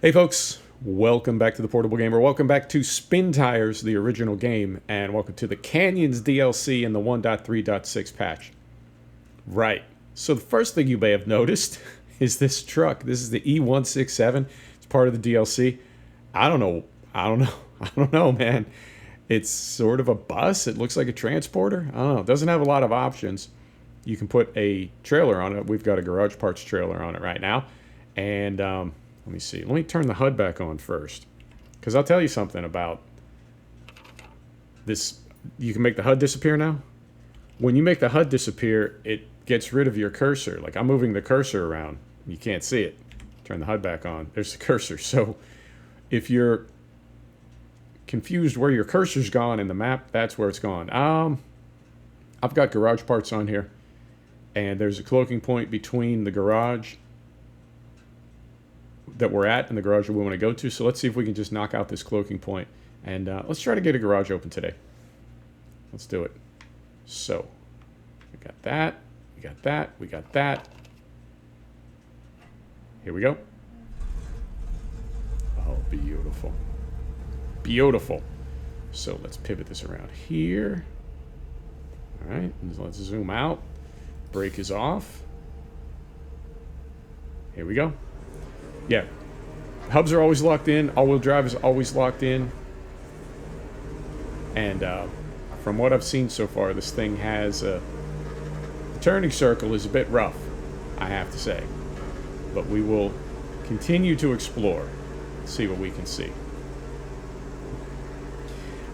Hey folks, welcome back to the Portable Gamer. Welcome back to Spintires, the original game, and welcome to the Canyons DLC and the 1.3.6 patch. Right. So the first thing you may have noticed is this truck. This is the E167. It's part of the DLC. I don't know, man. It's sort of a bus. It looks like a transporter. I don't know. It doesn't have a lot of options. You can put a trailer on it. We've got a garage parts trailer on it right now. And let me see. Let me turn the HUD back on first. Because I'll tell you something about this. You can make the HUD disappear now. When you make the HUD disappear, it gets rid of your cursor. Like, I'm moving the cursor around. You can't see it. Turn the HUD back on. There's the cursor. So if you're confused where your cursor's gone in the map, that's where it's gone. I've got garage parts on here. And there's a cloaking point between the garage that we're at and the garage that we want to go to. So let's see if we can just knock out this cloaking point. And let's try to get a garage open today. Let's do it. So, we got that. We got that. We got that. Here we go. Oh, beautiful. Beautiful. So let's pivot this around here. All right. Let's zoom out. Brake is off. Here we go. Yeah, hubs are always locked in. All-wheel drive is always locked in. And from what I've seen so far, this thing has the turning circle is a bit rough, I have to say. But we will continue to explore, see what we can see.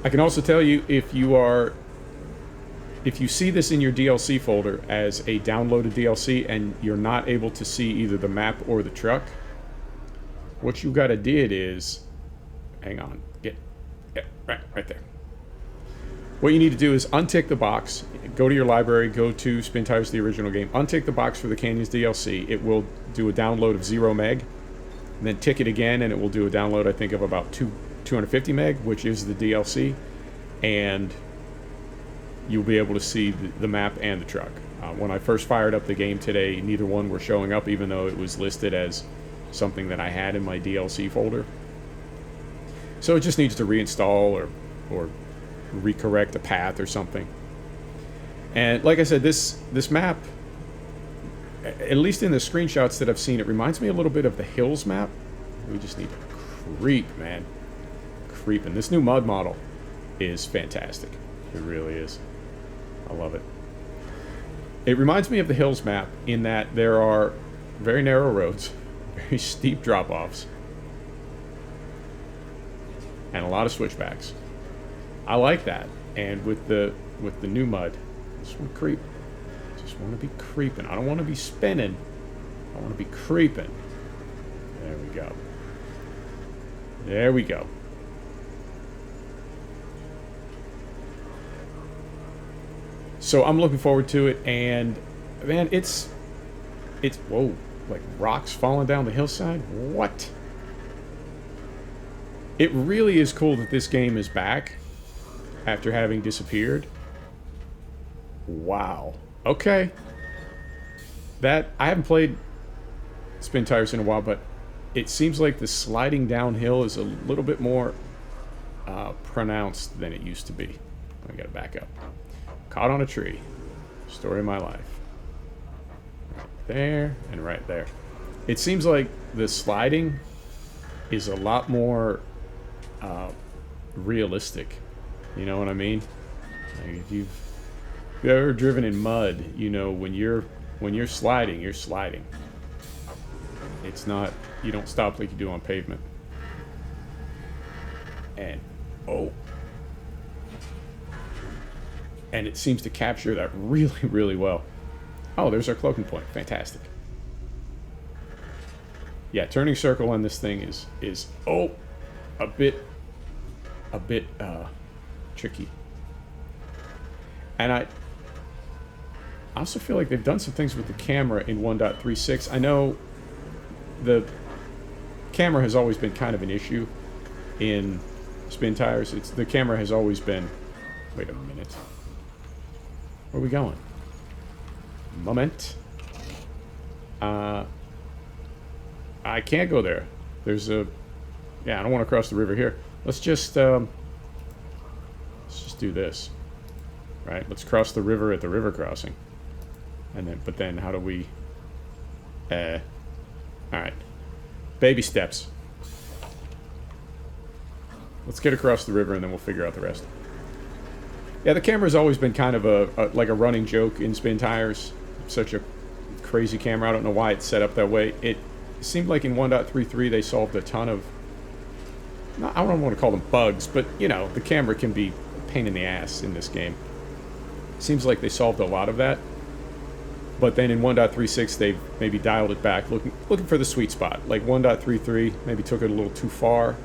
I can also tell you, if you see this in your DLC folder as a downloaded DLC and you're not able to see either the map or the truck, what you gotta did is, hang on, get right there. What you need to do is untick the box, go to your library, go to Spintires, the original game, untick the box for the Canyons DLC. It will do a download of 0 meg, and then tick it again, and it will do a download, I think, of about 250 meg, which is the DLC, and you'll be able to see the map and the truck. When I first fired up the game today, neither one were showing up, even though it was listed as something that I had in my DLC folder. So it just needs to reinstall or recorrect a path or something. And like I said, this map, at least in the screenshots that I've seen, it reminds me a little bit of the Hills map. We just need to creep, man. Creeping. This new mud model is fantastic. It really is. I love it. It reminds me of the Hills map in that there are very narrow roads, very steep drop-offs, and a lot of switchbacks. I like that. And with the new mud, I just want to creep. Just want to be creeping. I don't want to be spinning. I want to be creeping. There we go. There we go. So I'm looking forward to it, and man, it's whoa. Like rocks falling down the hillside? What? It really is cool that this game is back after having disappeared. Wow. Okay. I haven't played Spintires in a while, but it seems like the sliding downhill is a little bit more pronounced than it used to be. I gotta back up. Caught on a tree. Story of my life. There and right there. It seems like the sliding is a lot more realistic. You know what I mean? Like if you've ever driven in mud, you know when you're sliding, you're sliding. It's not, you don't stop like you do on pavement. And and it seems to capture that really, really well. Oh, there's our cloaking point. Fantastic. Yeah, turning circle on this thing is a bit tricky. And I also feel like they've done some things with the camera in 1.36. I know the camera has always been kind of an issue in Spintires. The camera has always been. Wait a minute. Where are we going? Moment. I can't go there. There's a... Yeah, I don't want to cross the river here. Let's just do this. Right? Let's cross the river at the river crossing. And then, but then how do we... Alright. Baby steps. Let's get across the river and then we'll figure out the rest. Yeah, the camera's always been kind of like a running joke in Spintires. Such a crazy camera. I don't know why it's set up that way. It seemed like in 1.33 they solved a ton of... I don't want to call them bugs, but, you know, the camera can be a pain in the ass in this game. Seems like they solved a lot of that. But then in 1.36 they've maybe dialed it back, looking for the sweet spot. Like 1.33 maybe took it a little too far.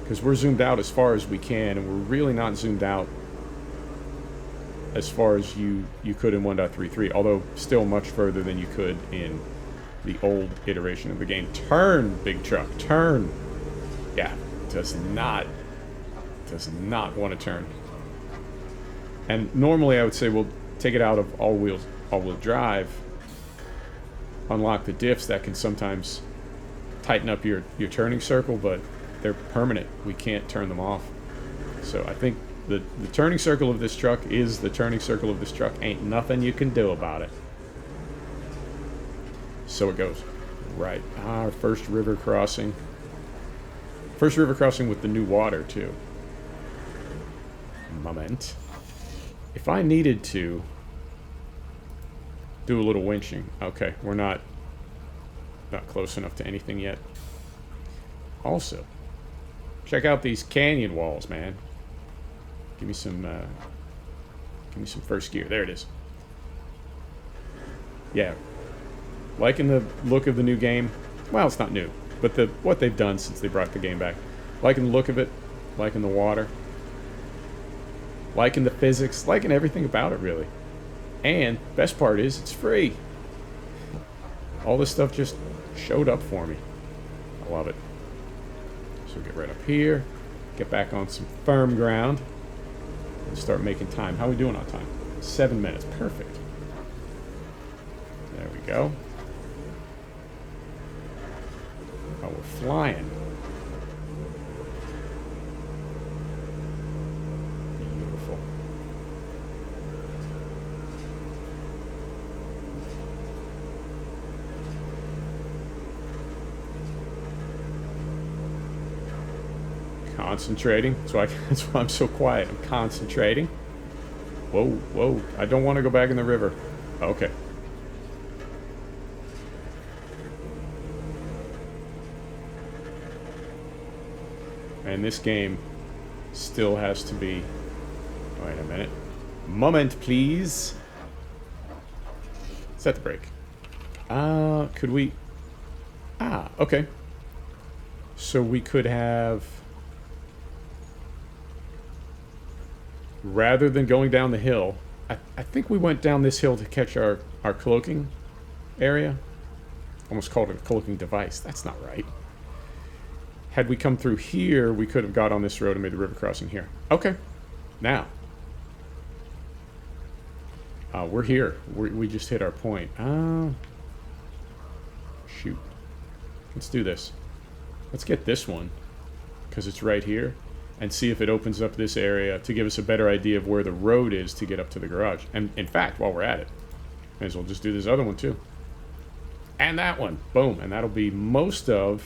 Because we're zoomed out as far as we can, and we're really not zoomed out as far as you could in 1.33, although still much further than you could in the old iteration of the game. Turn, big truck, turn. Yeah, does not want to turn. And normally I would say we'll take it out of all-wheel drive, unlock the diffs that can sometimes tighten up your turning circle, but they're permanent. We can't turn them off. So I think the turning circle of this truck is the turning circle of this truck. Ain't nothing you can do about it. So it goes. Right. Our first river crossing. First river crossing with the new water, too. Moment. If I needed to do a little winching. Okay, we're not close enough to anything yet. Also, check out these canyon walls, man. Give me some first gear. There it is. Yeah. Liking the look of the new game. Well, it's not new, but what they've done since they brought the game back. Liking the look of it. Liking the water. Liking the physics. Liking everything about it, really. And, best part is, it's free. All this stuff just showed up for me. I love it. So get right up here. Get back on some firm ground. And start making time. How are we doing on time? 7 minutes. Perfect. There we go. Oh, we're flying. Beautiful. Concentrating. That's why I'm so quiet. I'm concentrating. Whoa, whoa. I don't want to go back in the river. Okay. And this game still has to be... Wait a minute. Moment, please. Set the brake. Could we... okay. So we could have... Rather than going down the hill... I think we went down this hill to catch our cloaking area. Almost called it a cloaking device. That's not right. Had we come through here, we could have got on this road and made the river crossing here. Okay. Now. We're here. We just hit our point. Shoot. Let's do this. Let's get this one, because it's right here, and see if it opens up this area to give us a better idea of where the road is to get up to the garage. And, in fact, while we're at it, may as well just do this other one, too. And that one. Boom. And that'll be most of...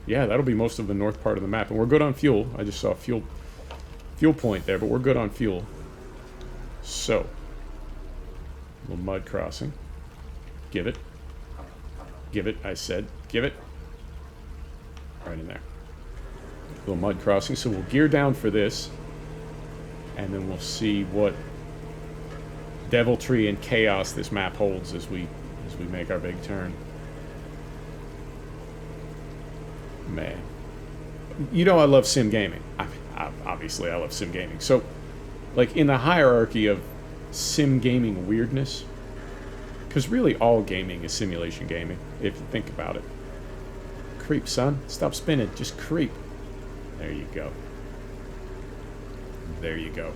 Yeah, that'll be most of the north part of the map. And we're good on fuel. I just saw a fuel point there, but we're good on fuel. So, a little mud crossing. Give it. Give it, I said. Give it. Right in there. A little mud crossing. So we'll gear down for this. And then we'll see what deviltry and chaos this map holds as we make our big turn. Man. You know I love sim gaming. Obviously I love sim gaming. So, like, in the hierarchy of sim gaming weirdness, because really all gaming is simulation gaming, if you think about it. Creep, son. Stop spinning. Just creep. There you go. There you go.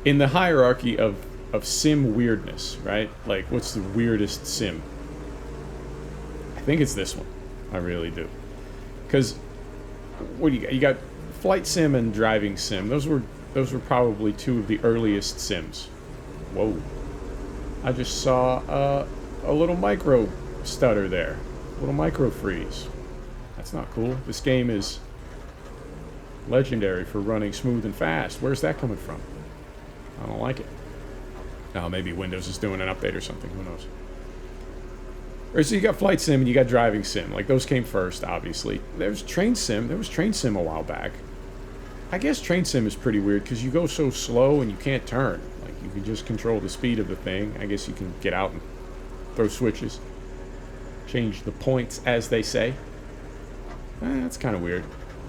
In the hierarchy of sim weirdness, right? Like, what's the weirdest sim? I think it's this one. I really do. Because what do you got? You got flight sim and driving sim. Those were probably two of the earliest sims. Whoa! I just saw a little micro stutter there, a little micro freeze. That's not cool. This game is legendary for running smooth and fast. Where's that coming from? I don't like it. Oh, maybe Windows is doing an update or something. Who knows? Or so you got flight sim and you got driving sim. Like, those came first, obviously. There's train sim. There was train sim a while back. I guess train sim is pretty weird because you go so slow and you can't turn. Like, you can just control the speed of the thing. I guess you can get out and throw switches. Change the points, as they say. That's kind of weird.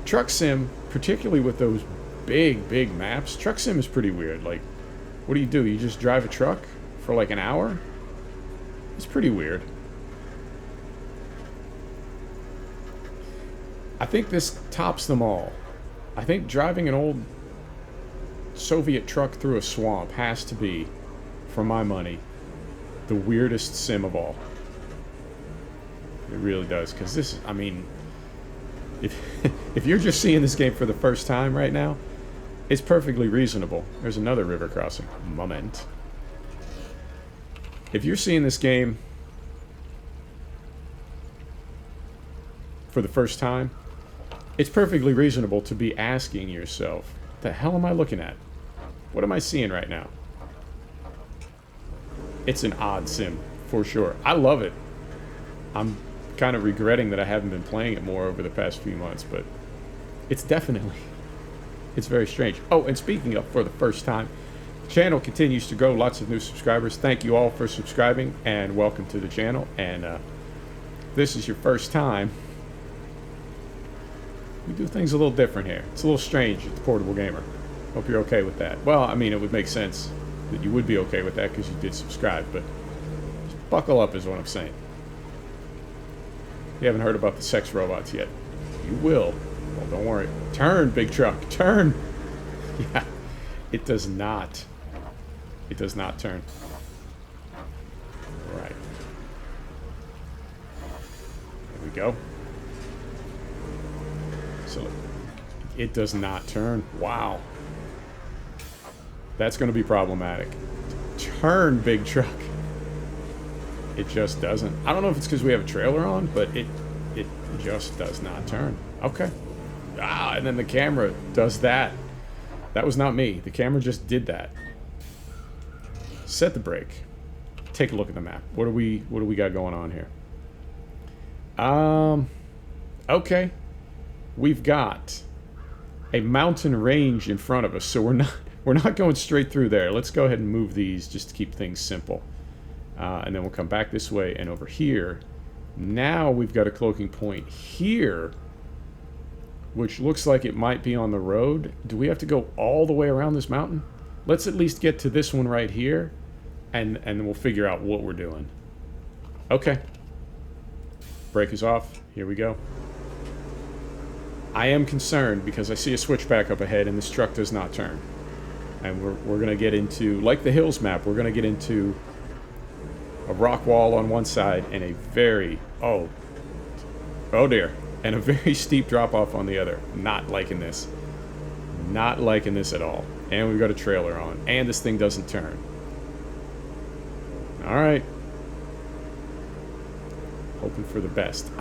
Truck sim, particularly with those big maps, truck sim is pretty weird. Like, what do? You just drive a truck for like an hour? It's pretty weird. I think this tops them all. I think driving an old Soviet truck through a swamp has to be, for my money, the weirdest sim of all. It really does, because this, I mean, if you're just seeing this game for the first time right now, it's perfectly reasonable. There's another river crossing. Moment. If you're seeing this game for the first time, it's perfectly reasonable to be asking yourself, the hell am I looking at? What am I seeing right now? It's an odd sim, for sure. I love it. I'm kind of regretting that I haven't been playing it more over the past few months, but it's definitely, it's very strange. Oh, and speaking of for the first time, the channel continues to grow, lots of new subscribers. Thank you all for subscribing, and welcome to the channel. And this is your first time. We do things a little different here. It's a little strange at the Portable Gamer. Hope you're okay with that. Well, I mean, it would make sense that you would be okay with that because you did subscribe, but just buckle up is what I'm saying. You haven't heard about the sex robots yet. You will. Well, don't worry. Turn, big truck. Turn! Yeah, it does not. It does not turn. All right. There we go. So, it does not turn. Wow. That's going to be problematic. Turn, big truck. It just doesn't. I don't know if it's because we have a trailer on, but it just does not turn. Okay. Ah, and then the camera does that. That was not me. The camera just did that. Set the brake. Take a look at the map. What do we got going on here? Okay. We've got a mountain range in front of us, so we're not going straight through there. Let's go ahead and move these just to keep things simple. And then we'll come back this way and over here. Now we've got a cloaking point here, which looks like it might be on the road. Do we have to go all the way around this mountain? Let's at least get to this one right here, and then we'll figure out what we're doing. Okay. Brake is off. Here we go. I am concerned because I see a switchback up ahead and this truck does not turn. And we're going to get into, like the Hills map, we're going to get into a rock wall on one side and a very, oh dear, and a very steep drop off on the other. Not liking this. Not liking this at all. And we've got a trailer on. And this thing doesn't turn. Alright. Hoping for the best.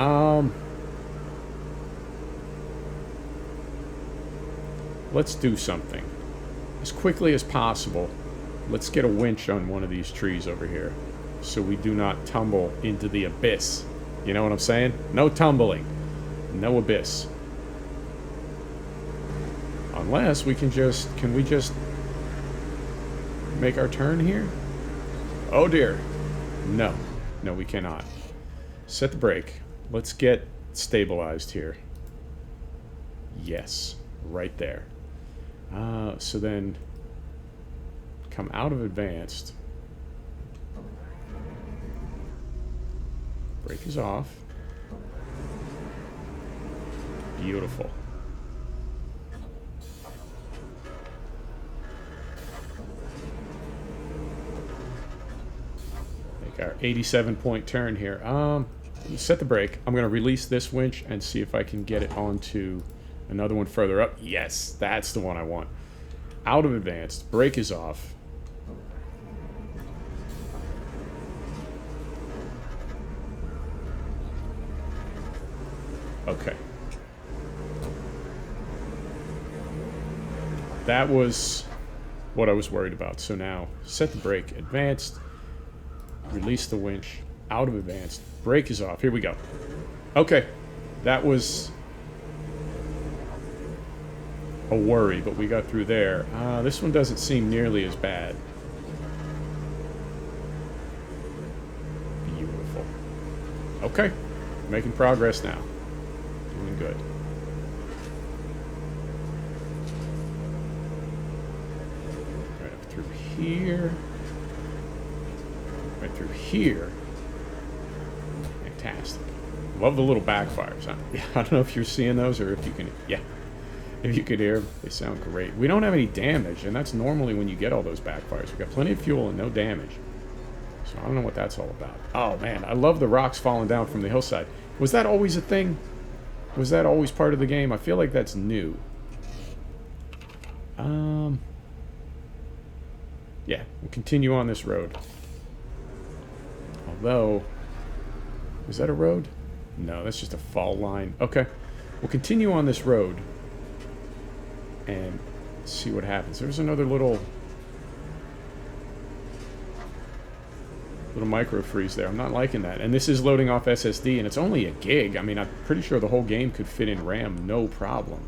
Let's do something. As quickly as possible, let's get a winch on one of these trees over here, so we do not tumble into the abyss. You know what I'm saying? No tumbling. No abyss. Unless we can just... Can we just make our turn here? Oh dear. No. No, we cannot. Set the brake. Let's get stabilized here. Yes. Right there. So then... Come out of advanced. Brake is off. Beautiful. Make our 87-point turn here. set the brake. I'm going to release this winch and see if I can get it onto another one further up. Yes, that's the one I want. Out of advanced. Brake is off. Okay. That was what I was worried about. So now, set the brake. Advanced. Release the winch. Out of advanced. Brake is off. Here we go. Okay. That was a worry, but we got through there. This one doesn't seem nearly as bad. Beautiful. Okay. Making progress now. Doing good. Right up through here. Right through here. Fantastic. Love the little backfires. I don't know if you're seeing those or if you can... Yeah. If you could hear them, they sound great. We don't have any damage, and that's normally when you get all those backfires. We've got plenty of fuel and no damage. So I don't know what that's all about. Oh, man. I love the rocks falling down from the hillside. Was that always a thing? Was that always part of the game? I feel like that's new. Yeah, we'll continue on this road. Although... Is that a road? No, that's just a fall line. Okay. We'll continue on this road. And see what happens. There's another little micro freeze there. I'm not liking that. And this is loading off SSD, and it's only a gig. I mean, I'm pretty sure the whole game could fit in RAM, no problem.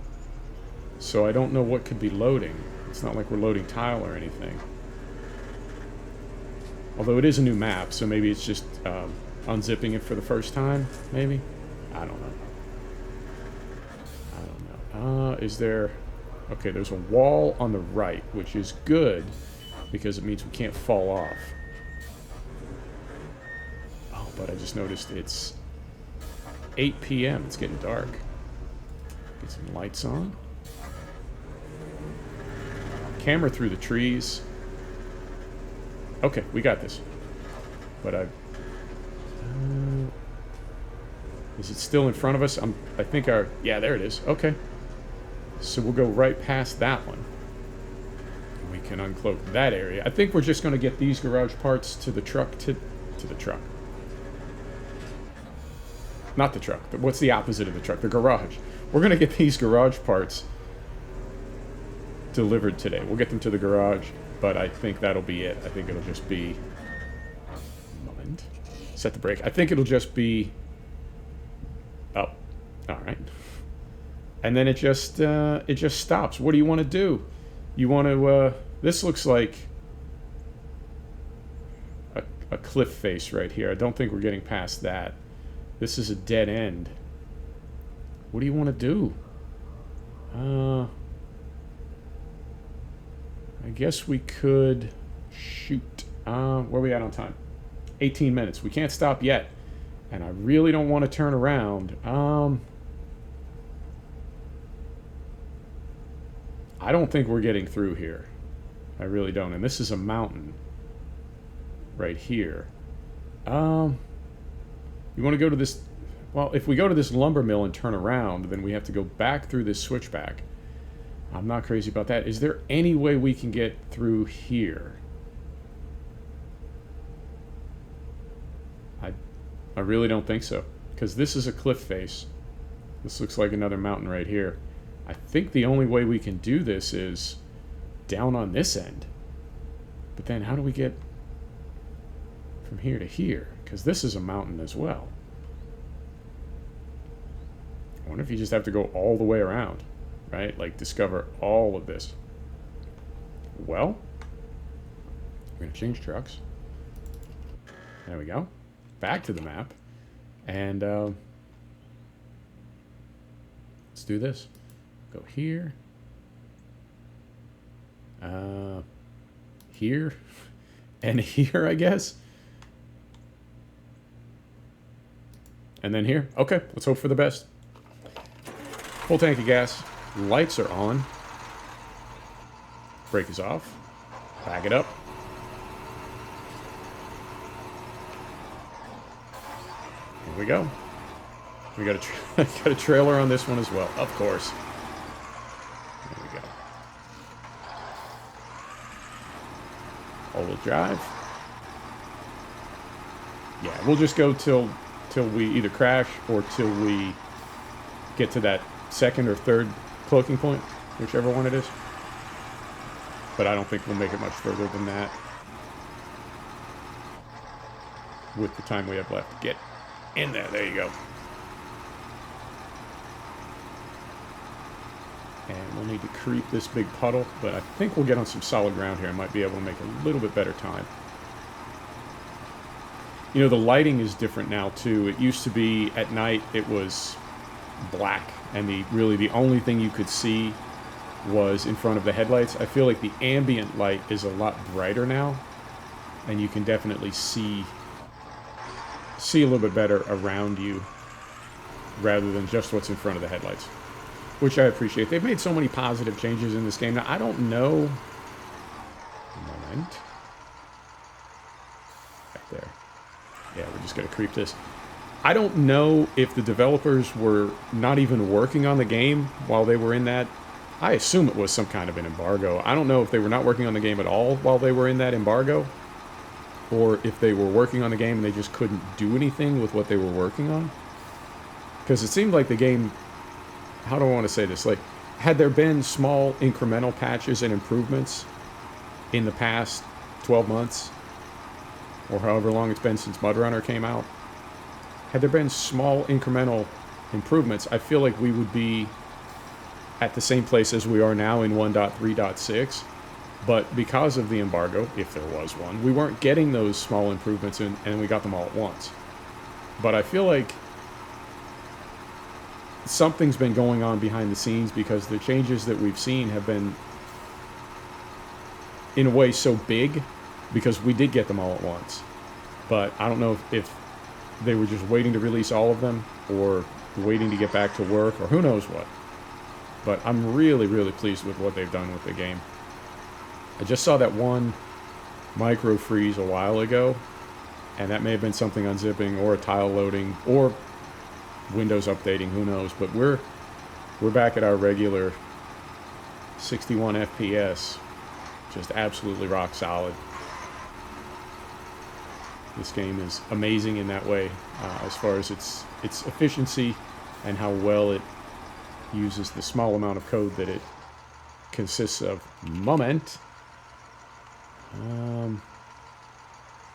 So I don't know what could be loading. It's not like we're loading tile or anything. Although it is a new map, so maybe it's just unzipping it for the first time, maybe? I don't know. I don't know. Is there... Okay, there's a wall on the right, which is good, because it means we can't fall off. Oh, but I just noticed it's 8 p.m. It's getting dark. Get some lights on. Camera through the trees. Okay, we got this. But is it still in front of us? I think our... Yeah, there it is. Okay. So we'll go right past that one. We can uncloak that area. I think we're just going to get these garage parts to the truck. To the truck. Not the truck. What's the opposite of the truck? The garage. We're going to get these garage parts delivered today. We'll get them to the garage, but I think that'll be it. I think it'll just be... Moment. Set the brake. I think it'll just be... Oh. Alright. And then it just stops. What do you want to do? You want to, this looks like a cliff face right here. I don't think we're getting past that. This is a dead end. What do you want to do? I guess we could shoot. Where are we at on time? 18 minutes. We can't stop yet. And I really don't want to turn around. I don't think we're getting through here. I really don't. And this is a mountain right here. You want to go to this... Well, if we go to this lumber mill and turn around, then we have to go back through this switchback. I'm not crazy about that. Is there any way we can get through here? I really don't think so. Because this is a cliff face. This looks like another mountain right here. I think the only way we can do this is down on this end. But then how do we get from here to here? Because this is a mountain as well. I wonder if you just have to go all the way around, right? Like discover all of this. Well, we're going to change trucks. There we go. Back to the map. And let's do this. Go here. Here. And here, I guess. And then here. Okay, let's hope for the best. Full tank of gas. Lights are on. Brake is off. Back it up. And we go. We got got a trailer on this one as well, of course. There we go. All-wheel drive. Yeah, we'll just go till we either crash or till we get to that second or third cloaking point, whichever one it is. But I don't think we'll make it much further than that with the time we have left. Get in there. There you go. And we'll need to creep this big puddle, but I think we'll get on some solid ground here. I might be able to make a little bit better time. You know, the lighting is different now, too. It used to be at night, it was black, and really the only thing you could see was in front of the headlights. I feel like the ambient light is a lot brighter now, and you can definitely see a little bit better around you rather than just what's in front of the headlights, which I appreciate. They've made so many positive changes in this game. Now, I don't know... Moment. Right there. Yeah, we're just going to creep this. I don't know if the developers were not even working on the game while they were in that. I assume it was some kind of an embargo. I don't know if they were not working on the game at all while they were in that embargo, or if they were working on the game and they just couldn't do anything with what they were working on. Because it seemed like the game... How do I want to say this? Like, had there been small incremental patches and improvements in the past 12 months, or however long it's been since MudRunner came out, had there been small incremental improvements, I feel like we would be at the same place as we are now in 1.3.6. But because of the embargo, if there was one, we weren't getting those small improvements, and we got them all at once. But I feel like something's been going on behind the scenes, because the changes that we've seen have been, in a way, so big, because we did get them all at once. But I don't know if they were just waiting to release all of them, or waiting to get back to work, or who knows what. But I'm really, really pleased with what they've done with the game. I just saw that one micro freeze a while ago, and that may have been something unzipping, or a tile loading, or Windows updating, who knows. But we're back at our regular 61 FPS, just absolutely rock solid. This game is amazing in that way, as far as its efficiency and how well it uses the small amount of code that it consists of. Moment.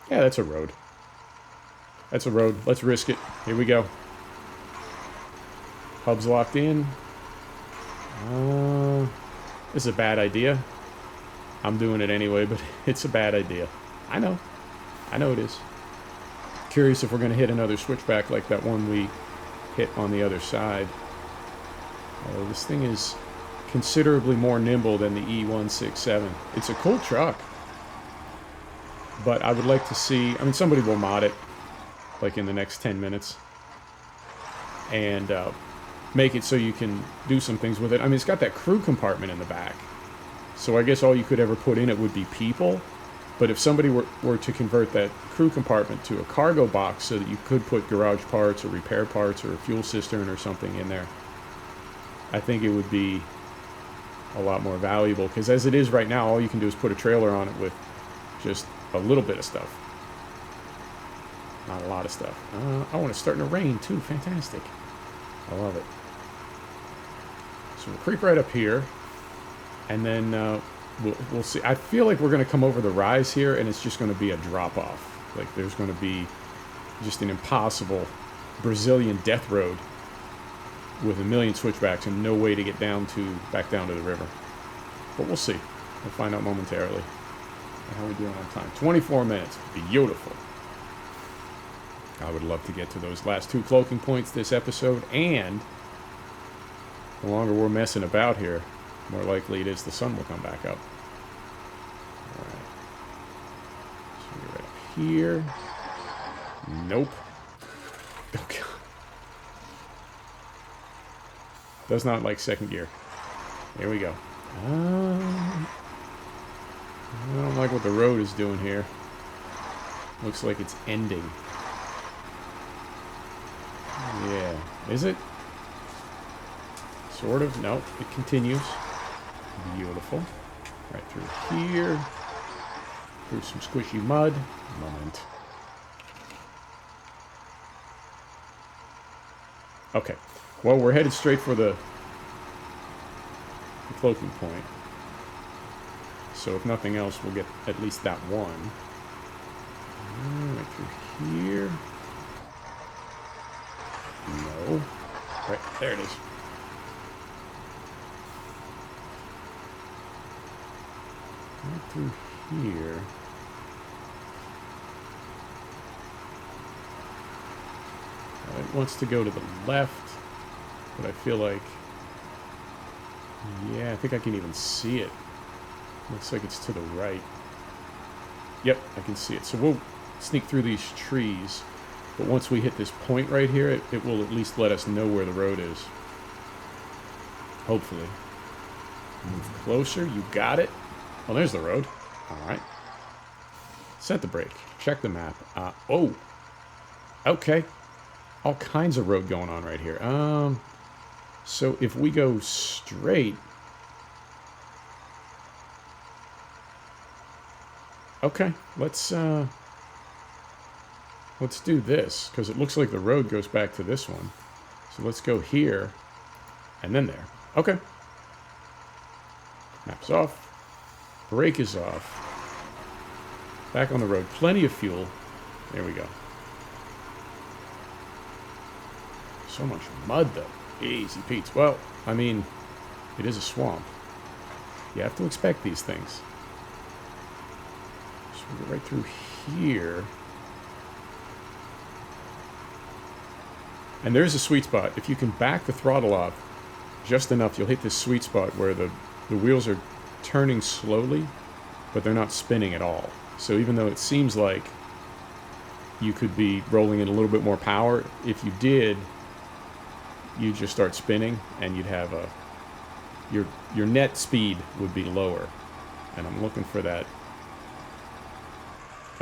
Yeah, that's a road. That's a road. Let's risk it. Here we go. Hub's locked in. This is a bad idea. I'm doing it anyway, but it's a bad idea. I know. I know it is. Curious if we're going to hit another switchback like that one we hit on the other side. This thing is considerably more nimble than the E167. It's a cool truck. But I would like to see... I mean, somebody will mod it, like in the next 10 minutes. And make it so you can do some things with it. I mean, it's got that crew compartment in the back. So I guess all you could ever put in it would be people. But if somebody were to convert that crew compartment to a cargo box so that you could put garage parts or repair parts or a fuel cistern or something in there, I think it would be a lot more valuable. Because as it is right now, all you can do is put a trailer on it with just a little bit of stuff. Not a lot of stuff. I want to start in the rain too. Fantastic. I love it. So we'll creep right up here. And then we'll see. I feel like we're going to come over the rise here, and it's just going to be a drop-off. Like, there's going to be just an impossible Brazilian death road with a million switchbacks and no way to get back down to the river. But we'll see. We'll find out momentarily. How are we doing on time? 24 minutes. Beautiful. I would love to get to those last two cloaking points this episode, and the longer we're messing about here, more likely it is the sun will come back up. Alright. So we're right up here. Nope. Oh, God. Does not like second gear. Here we go. I don't like what the road is doing here. Looks like it's ending. Is it? Sort of. No, it continues. Beautiful. Right through here. Through some squishy mud. Moment. Okay. Well, we're headed straight for the cloaking point. So if nothing else, we'll get at least that one. Right through here. No. Right, there it is. Right through here. It wants to go to the left, but I feel like... Yeah, I think I can even see it. Looks like it's to the right. Yep, I can see it. So we'll sneak through these trees, but once we hit this point right here, it will at least let us know where the road is. Hopefully. Move closer. You got it. Well, there's the road. All right. Set the brake. Check the map. Oh. Okay. All kinds of road going on right here. So if we go straight... Okay, let's do this, because it looks like the road goes back to this one. So let's go here, and then there. Okay. Map's off. Brake is off. Back on the road. Plenty of fuel. There we go. So much mud, though. Easy Pete's. Well, I mean, it is a swamp. You have to expect these things. So we go right through here. And there's a sweet spot. If you can back the throttle off just enough, you'll hit this sweet spot where the wheels are turning slowly, but they're not spinning at all. So even though it seems like you could be rolling in a little bit more power, if you did, you'd just start spinning, and you'd have your net speed would be lower. And I'm looking for that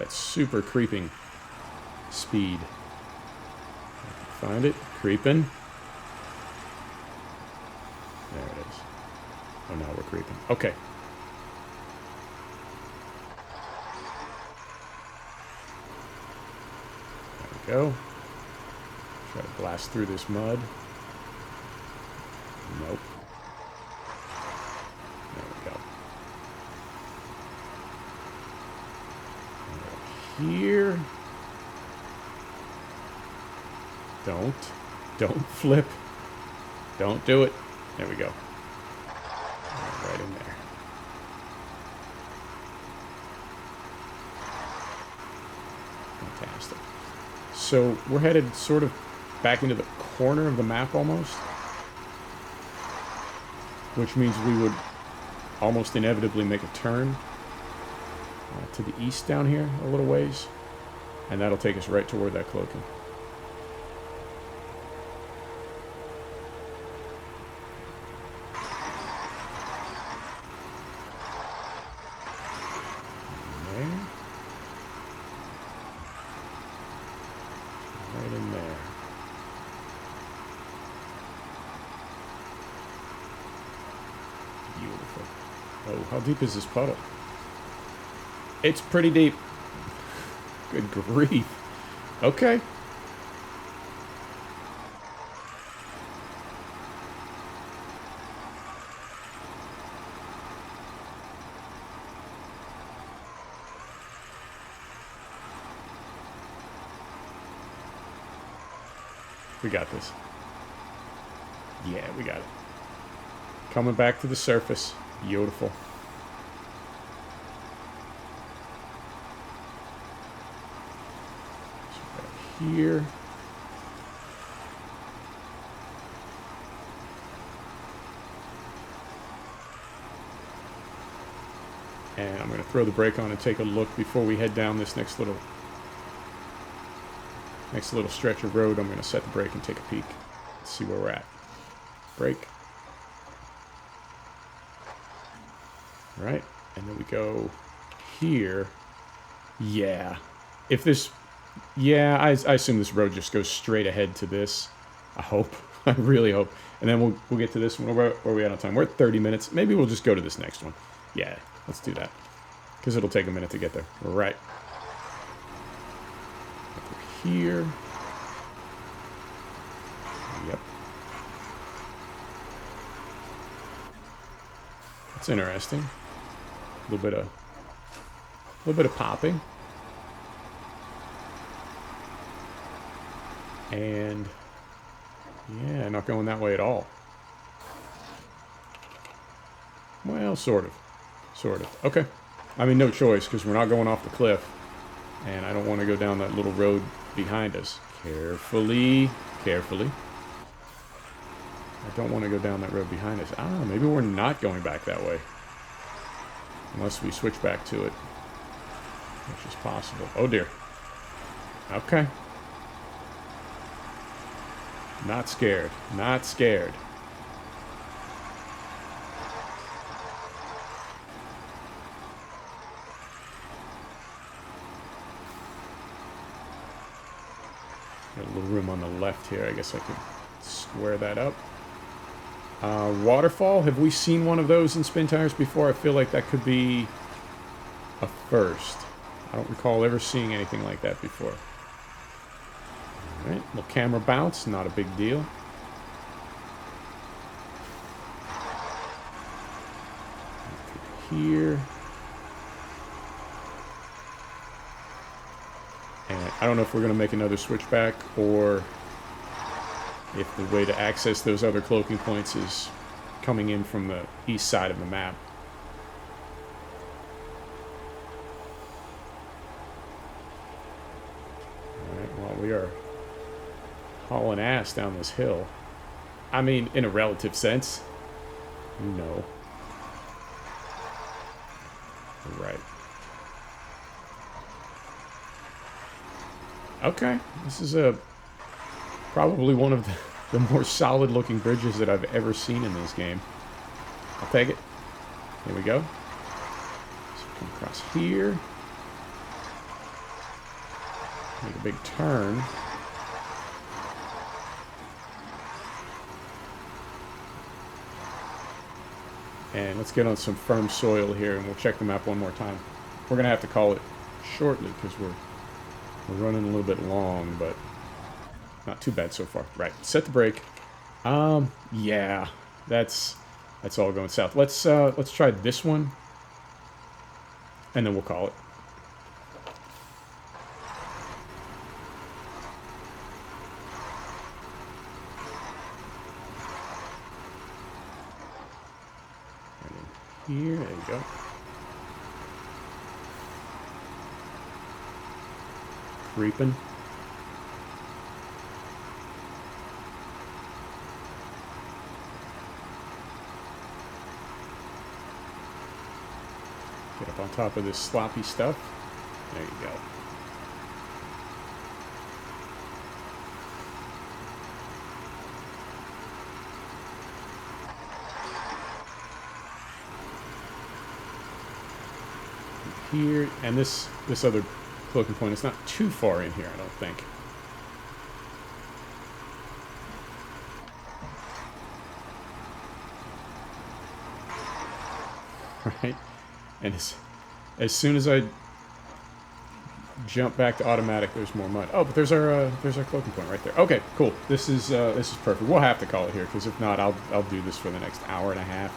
super creeping speed. Find it. Creeping. There it is. Oh, now we're creeping. Okay. There we go. Try to blast through this mud. Nope. There we go. And here. Don't flip. Don't do it. There we go. Right in there. Fantastic. So we're headed sort of back into the corner of the map almost, which means we would almost inevitably make a turn to the east down here a little ways, and that'll take us right toward that cloaking. How deep is this puddle? It's pretty deep. Good grief. Okay. We got this. Yeah, we got it. Coming back to the surface. Beautiful. Here. And I'm going to throw the brake on and take a look before we head down this next little stretch of road. I'm going to set the brake and take a peek. Let's see where we're at. Brake. Right. And then we go here. Yeah. If this... Yeah, I assume this road just goes straight ahead to this. I hope. I really hope. And then we'll get to this one. Where are we at on time? We're at 30 minutes. Maybe we'll just go to this next one. Yeah, let's do that. Because it'll take a minute to get there. All right. Over here. Yep. That's interesting. A little bit of popping. And yeah, not going that way at all. Well, sort of. Sort of. Okay. I mean, no choice, because we're not going off the cliff. And I don't want to go down that little road behind us. Carefully. Carefully. I don't want to go down that road behind us. Ah, maybe we're not going back that way. Unless we switch back to it. Which is possible. Oh, dear. Okay. Not scared. Not scared. Got a little room on the left here. I guess I could square that up. Waterfall. Have we seen one of those in Spintires before? I feel like that could be a first. I don't recall ever seeing anything like that before. Alright, little camera bounce, not a big deal. Here. And I don't know if we're going to make another switchback or if the way to access those other cloaking points is coming in from the east side of the map. Alright, well, we are hauling ass down this hill. I mean, in a relative sense. No. Right. Okay, this is probably one of the more solid looking bridges that I've ever seen in this game. I'll take it. Here we go. So come across here. Make a big turn. And let's get on some firm soil here, and we'll check the map one more time. We're going to have to call it shortly, because we're running a little bit long, but not too bad so far. Right, set the brake. Yeah, that's all going south. Let's try this one, and then we'll call it. Here, there you go. Creeping. Get up on top of this sloppy stuff. There you go. Here, and this other cloaking point is not too far in here, I don't think. Right? And as soon as I jump back to automatic, there's more mud. Oh, but there's our cloaking point right there. Okay, cool. This is perfect. We'll have to call it here, because if not, I'll do this for the next hour and a half,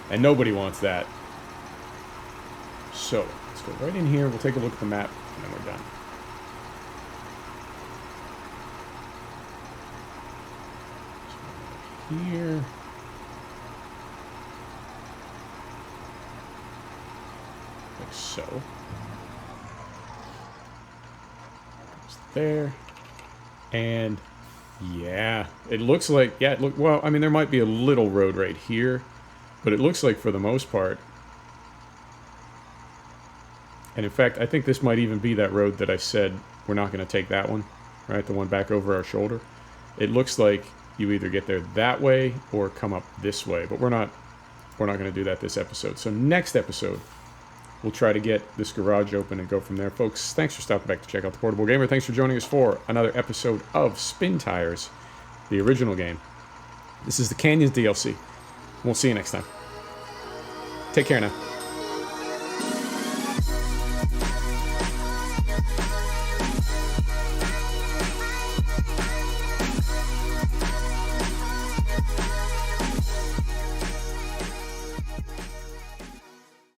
and nobody wants that. So, let's go right in here, we'll take a look at the map, and then we're done. So, here. Like so. Just there. And, yeah, it looks like, yeah, well, I mean, there might be a little road right here, but it looks like for the most part. And in fact, I think this might even be that road that I said we're not going to take that one, right? The one back over our shoulder. It looks like you either get there that way or come up this way, but we're not going to do that this episode. So next episode, we'll try to get this garage open and go from there. Folks, thanks for stopping back to check out The Portable Gamer. Thanks for joining us for another episode of Spintires, the original game. This is the Canyons DLC. We'll see you next time. Take care now.